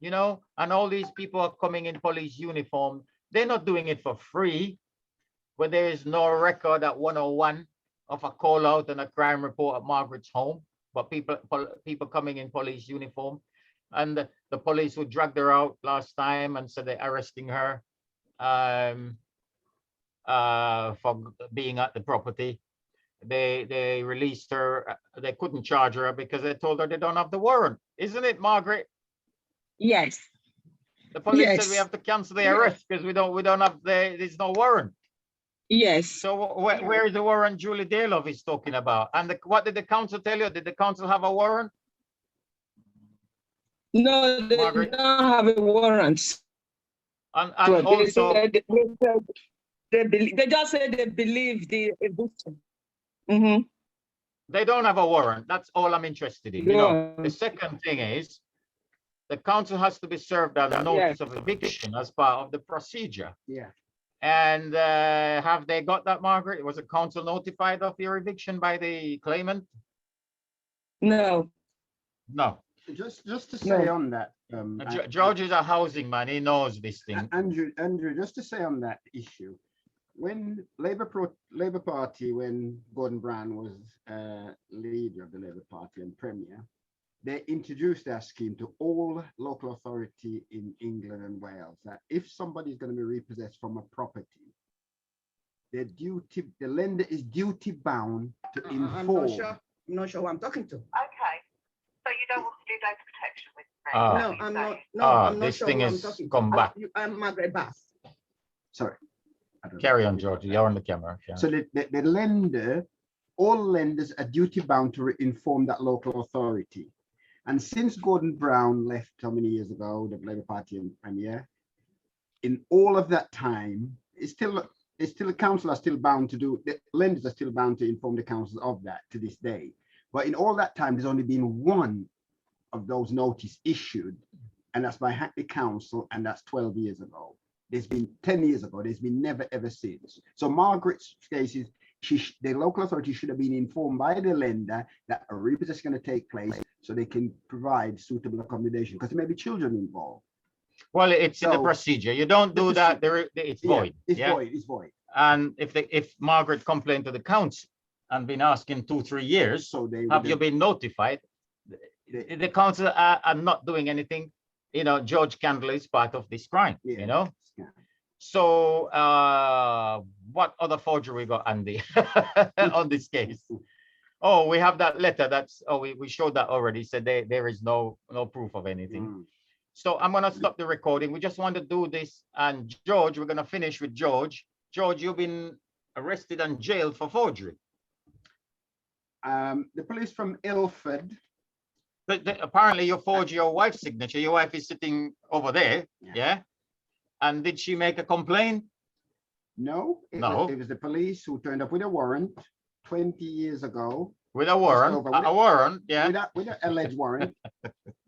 you know, and all these people are coming in police uniform. They're not doing it for free, where there is no record at 101 of a call out and a crime report at Margaret's home, but people coming in police uniform. And the police who dragged her out last time and said they're arresting her for being at the property. They released her. They couldn't charge her because they told her they don't have the warrant. Isn't it, Margaret? Yes. The police Yes. said we have to cancel the arrest because we don't have there's no warrant. Yes. So where is the warrant Julie Dearlove is talking about? And what did the council tell you? Did the council have a warrant? No, they Margaret? don't have a warrant. And So also, they just said they believe the eviction. Mm-hmm. they don't have a warrant. That's all I'm interested in. You know, the second thing is the council has to be served a notice of eviction as part of the procedure. Yeah. And have they got that, Margaret? Was the council notified of your eviction by the claimant? No. No. Just to say No. on that, George is a housing man. He knows this thing. Andrew, just to say on that issue, when Labour Party, when Gordon Brown was leader of the Labour Party and Premier, they introduced that scheme to all local authority in England and Wales, that if somebody is going to be repossessed from a property, the lender is duty bound to inform. I'm not sure who I'm talking to. Okay. So you don't want to do data protection with me? No, I'm not. No, I'm not this sure thing who I'm is talking come to. back. I'm Margaret Bass. Sorry. I don't know. Carry on, George. You're on the camera. Yeah. So the lender, all lenders are duty bound to inform that local authority. And since Gordon Brown left how many years ago, the Labour Party and Premier, in all of that time, it's still it's still the council are still bound to do, the lenders are still bound to inform the council of that to this day. But in all that time, there's only been one of those notice issued, and that's by Hackney Council, and that's 12 years ago. There's been 10 years ago, there's been never ever since. So Margaret's case is, the local authority should have been informed by the lender that a repossession is going to take place so they can provide suitable accommodation, because there may be children involved. Well, it's in the So, procedure. You don't do that, it's void. It's Yeah. void, it's void. And if Margaret complained to the council and been asking 2-3 years, So they have would you been notified? The council are not doing anything. You know, George Candler is part of this crime, Yeah. you know? Yeah. So what other forgery we got, Andy, on this case? Oh, we have that letter. That's, oh, we showed that already. Said there is no proof of anything. Mm. So I'm gonna stop the recording. We just want to do this, and George, we're gonna finish with George. George, you've been arrested and jailed for forgery. The police from Ilford. But apparently you forged your wife's signature. Your wife is sitting over there, Yeah. yeah? And did she make a complaint? No, No. it was the police who turned up with a warrant 20 years ago. With a warrant, over with a warrant, yeah? With an alleged warrant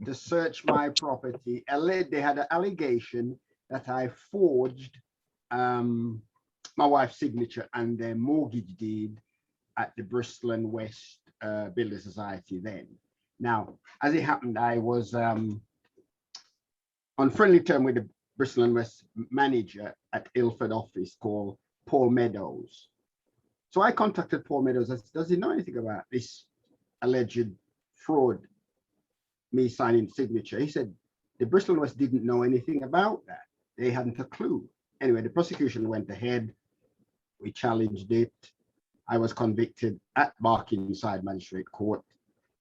to search my property. They had an allegation that I forged my wife's signature and their mortgage deed at the Bristol and West Building Society then. Now, as it happened, I was on friendly term with the Bristol and West manager at Ilford office called Paul Meadows. So I contacted Paul Meadows. I said, does he know anything about this alleged fraud, me signing signature? He said, the Bristol and West didn't know anything about that. They hadn't a clue. Anyway, the prosecution went ahead. We challenged it. I was convicted at Barkingside Magistrate Court.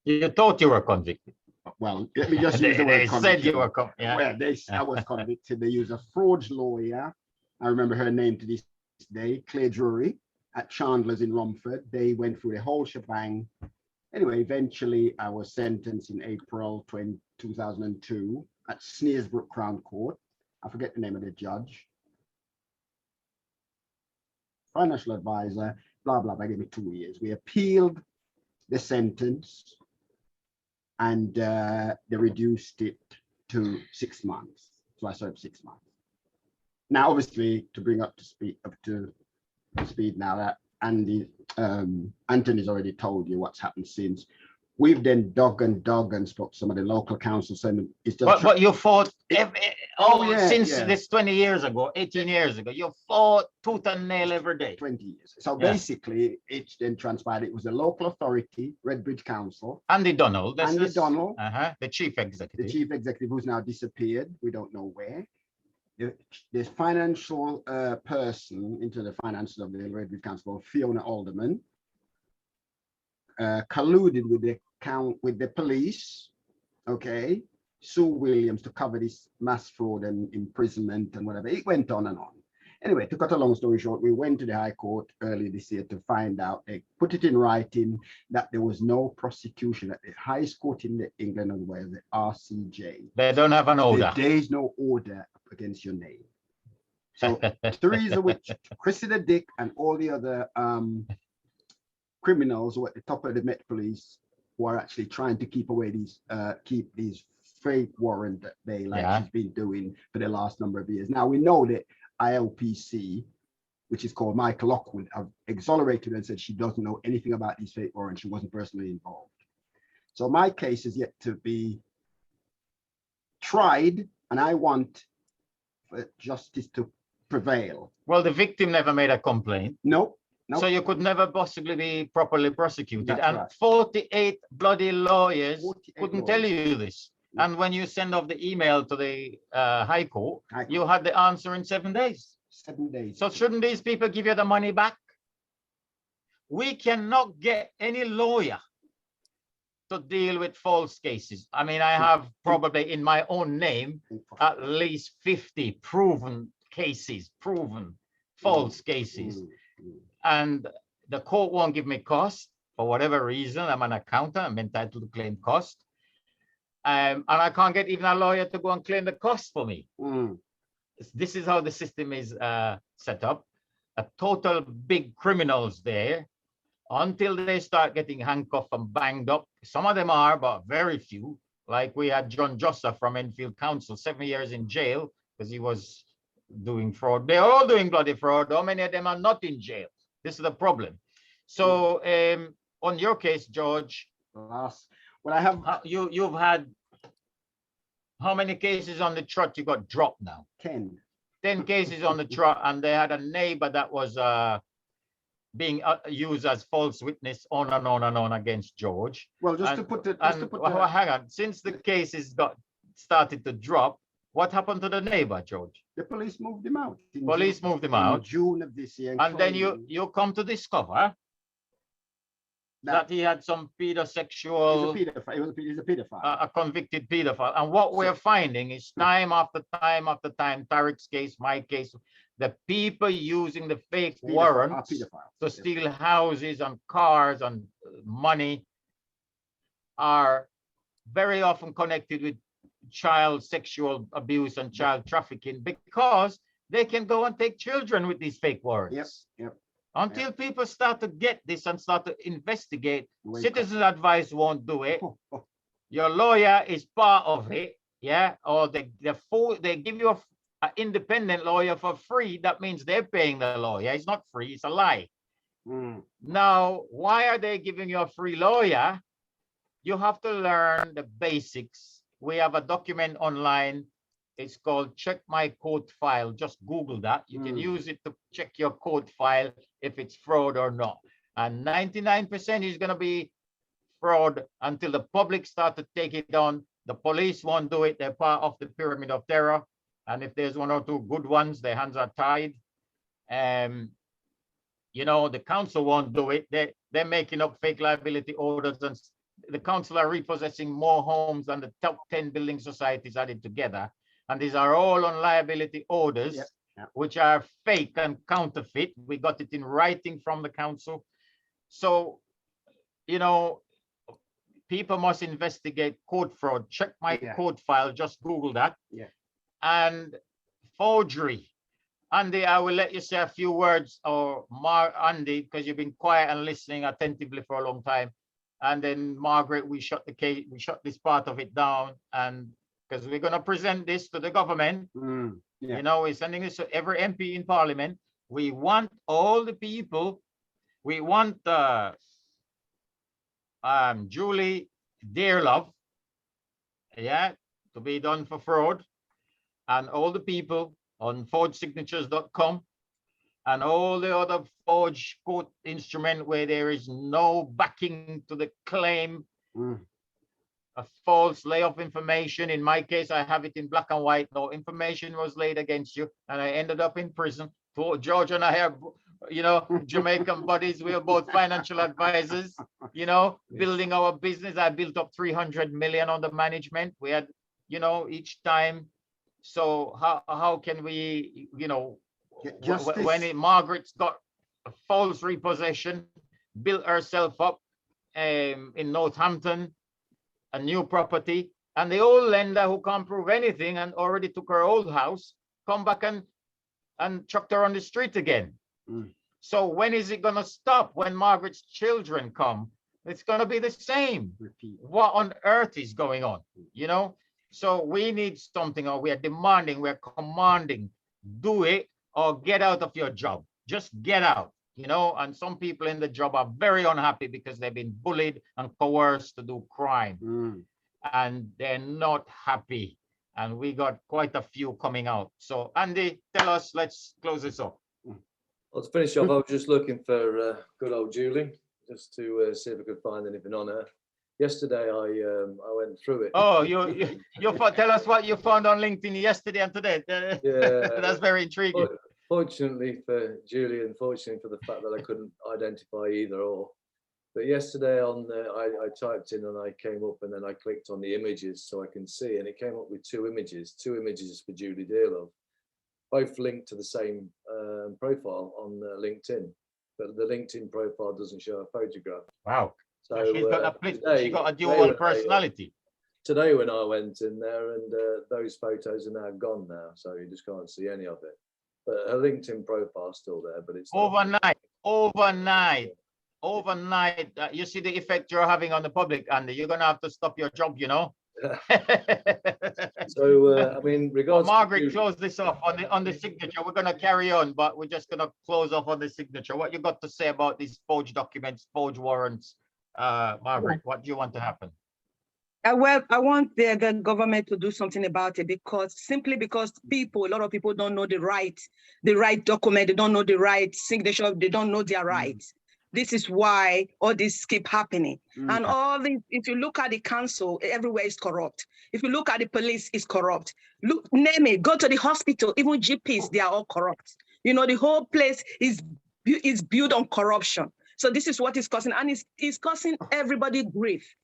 You thought you were convicted. Well, let me just use the They word said you convicted. were, yeah. Well, I was convicted. They used a fraud lawyer. I remember her name to this day, Claire Drury, at Chandler's in Romford. They went through the whole shebang. Anyway, eventually I was sentenced in April 2002 at Sneersbrook Crown Court. I forget the name of the judge. Financial advisor, blah, blah, blah, gave me 2 years. We appealed the sentence and they reduced it to 6 months. So I served 6 months. Now, obviously, to bring up to speed now that Anthony's already told you what's happened since. We've then dug and spoke to some of the local councils, and it's just. But you fought since yeah. this 20 years ago, 18 years ago, you fought tooth and nail every day. 20 years. So Yeah. basically, it then transpired. It was a local authority, Redbridge Council. Andy Donald, Donald, the chief executive. the chief executive, who's now disappeared. We don't know where. The financial person into the finances of the Redbridge Council, Fiona Alderman, colluded with the police, okay, Sue Williams, to cover this mass fraud and imprisonment and whatever. It went on and on. Anyway, to cut a long story short, we went to the High Court early this year to find out, they put it in writing that there was no prosecution at the highest court in England and Wales, the RCJ. They don't have an order. There is no order against your name. So Theresa Witch, Cressida Dick, and all the other criminals who are at the top of the Met Police, who are actually trying to keep away these fake warrant that they she's been doing for the last number of years. Now we know that ILPC, which is called Michael Lockwood, have exonerated her and said she doesn't know anything about these fake warrants. She wasn't personally involved. So my case is yet to be tried, and I want for justice to prevail. Well, the victim never made a complaint. No. So you could never possibly be properly prosecuted. That's and right. 48 bloody lawyers 48 couldn't lawyers. tell you this. Yeah. And when you send off the email to the High Court, you had the answer in 7 days. 7 days. So shouldn't these people give you the money back? We cannot get any lawyer to deal with false cases. I mean, I have probably in my own name at least 50 proven cases, proven false cases. And the court won't give me cost for whatever reason. I'm an accountant, I'm entitled to claim cost. And I can't get even a lawyer to go and claim the cost for me. This is how the system is set up. a total big criminals there until they start getting handcuffed and banged up. Some of them are, but very few. Like we had John Jossa from Enfield Council, 7 years in jail because he was doing fraud. They're all doing bloody fraud. How many of them are not in jail? This is the problem. So on your case, George, Well, I have you've had how many cases on the trot you got dropped now? 10. 10 cases on the trot, and they had a neighbor that was being used as false witness on and on and on against George. Well, just to put it, hang on, since the cases started to drop, what happened to the neighbor, George? the police moved him out. Police moved him in out. June of this year. And then you come to discover that he had some pedosexual, he's a pedophile. a convicted pedophile. And what we're finding is time after time after time, Tariq's case, my case, the people using the fake warrants to steal houses and cars and money are very often connected with child sexual abuse and child trafficking, because they can go and take children with these fake warrants. Yep. Until people start to get this and start to investigate, citizen advice won't do it. Your lawyer is part of it, yeah? Or they give you an independent lawyer for free. That means they're paying the lawyer. It's not free, it's a lie. Now, why are they giving you a free lawyer? You have to learn the basics. We have a document online. It's called Check My Court File. Just Google that. You can use it to check your court file if it's fraud or not. And 99% is going to be fraud until the public start to take it on. The police won't do it. They're part of the pyramid of terror. And if there's one or two good ones, their hands are tied. You know, the council won't do it. They're making up fake liability orders, and the council are repossessing more homes than the top 10 building societies added together. And these are all on liability orders, which are fake and counterfeit. We got it in writing from the council. So, you know, people must investigate court fraud. Check my court file, just Google that. And forgery. Andy, I will let you say a few words, or Andy, because you've been quiet and listening attentively for a long time. And then Margaret, we shut the case, we shut this part of it down, and because we're going to present this to the government. You know, we're sending this to every MP in Parliament. We want all the people. We want Julie Dearlove, to be done for fraud, and all the people on forgesignatures.com and all the other forged court instrument where there is no backing to the claim. A false lay of information. In my case, I have it in black and white. No information was laid against you, and I ended up in prison. George and I are, you know, Jamaican buddies. We are both financial advisors, you know, building our business. I built up 300 million on the management. We had, you know, each time. So how can we, you know, when Margaret's got a false repossession, built herself up in Northampton, a new property, and the old lender who can't prove anything and already took her old house, come back and chucked her on the street again. So when is it gonna stop? When Margaret's children come, it's gonna be the same. What on earth is going on? You know? So we need something, or we are demanding, we're commanding, do it or get out of your job. Just get out, you know? And some people in the job are very unhappy because they've been bullied and coerced to do crime. And they're not happy. And we got quite a few coming out. So Andy, tell us, let's close this up. Well, to finish off, I was just looking for good old Julie, just to see if I could find anything on her. Yesterday, I went through it. Oh, you tell us what you found on LinkedIn yesterday and today. That's very intriguing. Fortunately for Julie, and fortunately for the fact that I couldn't identify either or. But yesterday I typed in and I came up, and then I clicked on the images so I can see, and it came up with two images for Julie Dearlove, both linked to the same profile on LinkedIn, but the LinkedIn profile doesn't show a photograph. Wow. So she got a dual today personality. Today when I went in there, and those photos are now gone now, so you just can't see any of it. but her LinkedIn profile's still there, but it's overnight. You see the effect you're having on the public, Andy. You're gonna have to stop your job, you know. So I mean, regards Margaret, close this off on the signature. We're gonna carry on, but we're just gonna close off on the signature. What you got to say about these forged documents, forged warrants, Margaret? What do you want to happen? Well, I want the government to do something about it, because a lot of people don't know the right document, they don't know the right signature, they don't know their rights. This is why all this keep happening. And all this, if you look at the council, everywhere is corrupt. If you look at the police, it's corrupt. Look, name it, go to the hospital, even GPs, they are all corrupt. You know, the whole place is built on corruption. So this is what is causing, and it's causing everybody grief.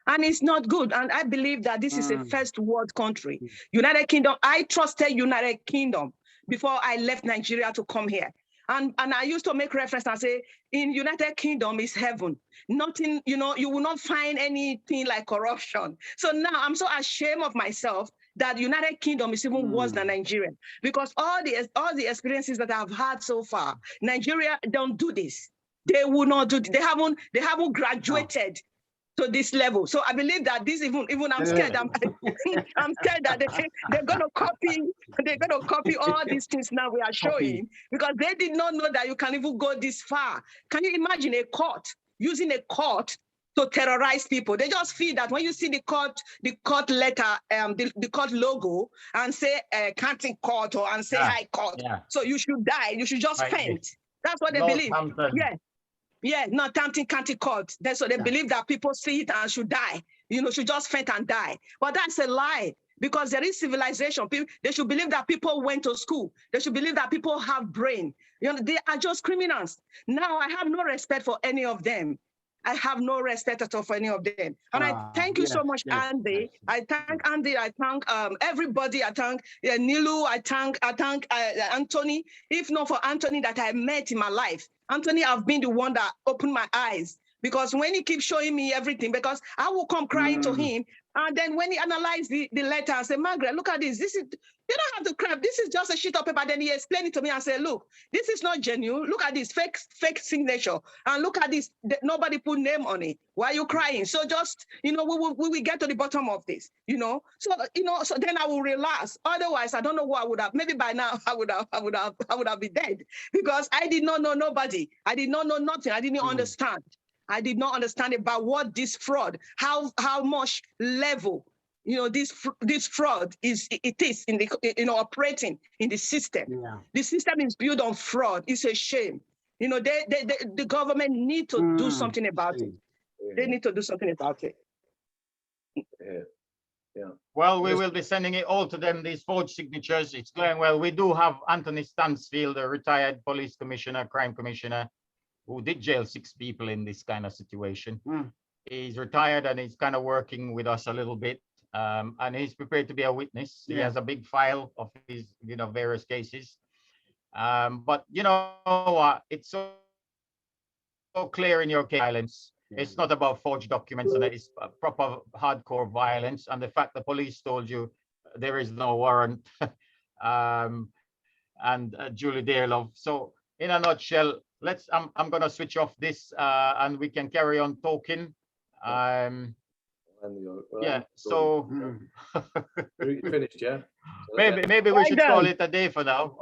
And it's not good. And I believe that this is a first world country. United Kingdom, I trusted United Kingdom before I left Nigeria to come here. And I used to make reference and say, in United Kingdom is heaven. Nothing, you know, you will not find anything like corruption. So now I'm so ashamed of myself that United Kingdom is even worse than Nigeria, because all the experiences that I've had so far, Nigeria don't do this. They will not do. They haven't graduated to this level. So I believe that this even I'm scared. I'm scared that they're gonna copy all these things now we are showing, because they did not know that you can even go this far. Can you imagine a court using a court to terrorize people? They just feel that when you see the court letter, the court logo, and say county court and say high court, so you should die, you should just faint. That's what they believe. Yeah, not Hampton County Court. So they believe that people see it and should die, you know, should just faint and die. But that's a lie, because there is civilization. They should believe that people went to school. They should believe that people have brain. You know, they are just criminals. Now I have no respect for any of them. I have no respect at all for any of them. And I thank you so much, Andy. I thank Andy. I thank everybody. I thank Nilu. I thank Anthony. If not for Anthony that I met in my life, Anthony, I've been the one that opened my eyes, because when he keeps showing me everything, because I will come crying to him, and then when he analyzed the letter and say, Margaret, look at this. This is, you don't have to cry. This is just a sheet of paper. Then he explained it to me and said, look, this is not genuine. Look at this fake signature. And look at this. Nobody put name on it. Why are you crying? So just, you know, we will get to the bottom of this, you know. So, you know, so then I will relax. Otherwise, I don't know what I would have. Maybe by now I would have been dead, because I did not know nobody. I did not know nothing. I didn't understand. I did not understand about what this fraud, how much level, you know, this fraud is in the, you know, operating in the system. The system is built on fraud. It's a shame. You know, the government need to do something about it. They need to do something about it. Well, we will be sending it all to them, these forged signatures. It's going well. We do have Anthony Stansfield, a retired police commissioner, crime commissioner, who did jail 6 people in this kind of situation. He's retired and he's kind of working with us a little bit, and he's prepared to be a witness. He has a big file of his, you know, various cases. But you know what? It's so clear in your case, violence. It's not about forged documents, and it's proper hardcore violence. And the fact the police told you there is no warrant, and Julie Dearlove. So in a nutshell, I'm gonna switch off this and we can carry on talking. So finished, maybe we should call it a day for now.